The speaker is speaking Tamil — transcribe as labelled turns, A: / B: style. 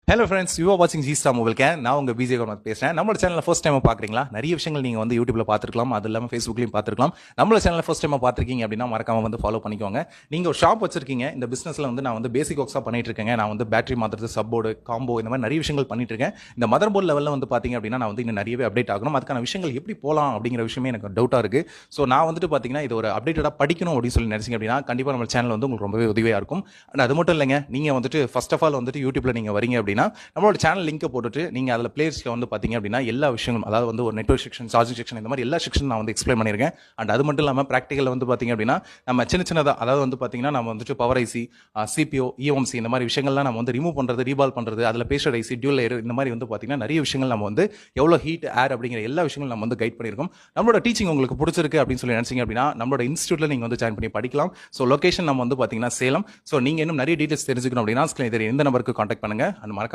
A: ஹலோ ஃப்ரெண்ட்ஸ், யூ ஆர் வாட்சிங் ஜி ஸ்டார் மொபைல் கேன். நான் உங்கள் பிஜே குமார் பேசுகிறேன். நம்மளோட சேனலில் ஃபர்ஸ்ட் டைம் பார்க்குறீங்களா? நிறைய விஷயங்கள் நீங்கள் வந்து யூடியூப்ல பார்த்துருக்கலாம், அது இல்லாமல் ஃபேஸ்புக்லையும் பார்த்துருக்கலாம். நம்மளோட சேனலில் ஃபர்ஸ்ட் டைம் பார்த்துருக்கீங்க அப்படின்னா மறக்காம வந்து ஃபாலோ பண்ணிக்கோங்க. நீங்கள் ஒரு ஷாப் வச்சிருக்கீங்க, இந்த பிசினஸில் வந்து நான் வந்து பேசிக் ஒர்க்ஸாக பண்ணிட்டு இருக்கேங்க. நான் வந்து பேட்டரி மாற்றுறது, சப்போர்டு, காம்போ, இந்த மாதிரி நிறைய விஷயங்கள் பண்ணிட்டு இருக்கேன். இந்த மதர் போர்டு லெவலில் வந்து பார்த்தீங்க அப்படின்னா நான் வந்து இன்னும் நிறையவே அப்டேட் ஆகணும். அதுக்கான விஷயங்கள் எப்படி போகலாம் அப்படிங்கிற விஷயமே எனக்கு டவுட்டாக இருக்குது. ஸோ நான் வந்துட்டு பார்த்தீங்கன்னா இது ஒரு அப்டேட்டடாக படிக்கணும் அப்படின்னு சொல்லி நினைச்சிங்க அப்படின்னா கண்டிப்பாக நம்ம சேனல் வந்து உங்களுக்கு ரொம்பவே உதவியாக இருக்கும். அண்ட் அது மட்டும் இல்லைங்க, நீங்கள் வந்துட்டு ஃபர்ஸ்ட் ஆஃப் ஆல் வந்துட்டு யூடியூப்ல நீங்கள் வரீங்க அப்படின்னா நம்மளோட சேனல் லிங்கை போட்டுட்டு நீங்கள் அதில் பிளேலிஸ்ட்டில் வந்து பார்த்தீங்க அப்படின்னா எல்லா விஷயங்களும், அதாவது வந்து ஒரு நெட்வொர்க் செக்ஷன், சார்ஜிங் செக்ஷன், இந்த மாதிரி எல்லா செக்ஷன் நான் வந்து எக்ஸ்பிளைன் பண்ணியிருக்கேன். அண்ட் அது மட்டும் இல்லாமல் ப்ராக்டிக்கலில் வந்து பார்த்தீங்க அப்படின்னா நம்ம சின்னதாக, அதாவது வந்து பார்த்தீங்கன்னா நம்ம வந்துட்டு பவர் ஐசி, சிபிஓ, இஎம்சி, இந்த மாதிரி விஷயங்கள்லாம் நம்ம வந்து ரிமூவ் பண்ணுறது, ரீபால் பண்ணுறது, அதில் பேஸ்டட் ஐசி, டியூல் லேயர், இந்த மாதிரி வந்து பார்த்தீங்கன்னா நிறைய விஷயங்கள் நம்ம வந்து எவ்வளோ ஹீட், ஏர் அப்படிங்கிற எல்லா விஷயங்களும் நம்ம வந்து கைட் பண்ணியிருக்கோம். நம்மளோட டீச்சிங் உங்களுக்கு பிடிச்சிருக்கு அப்படின்னு சொல்லி நினைச்சிங்க அப்படின்னா நம்மளோட இன்ஸ்டியூட்டில் நீங்கள் வந்து ஜாயின் பண்ணி படிக்கலாம். ஸோ லொகேஷன் நம்ம வந்து பார்த்தீங்கன்னா சேலம். ஸோ நீங்கள் இன்னும் நிறைய டீட்டெயில்ஸ் தெரிஞ்சுக்கணும் அப்படின்னா எந்த நம்பருக்கு கான்டாக்ட் பண்ணுங்க. அந்த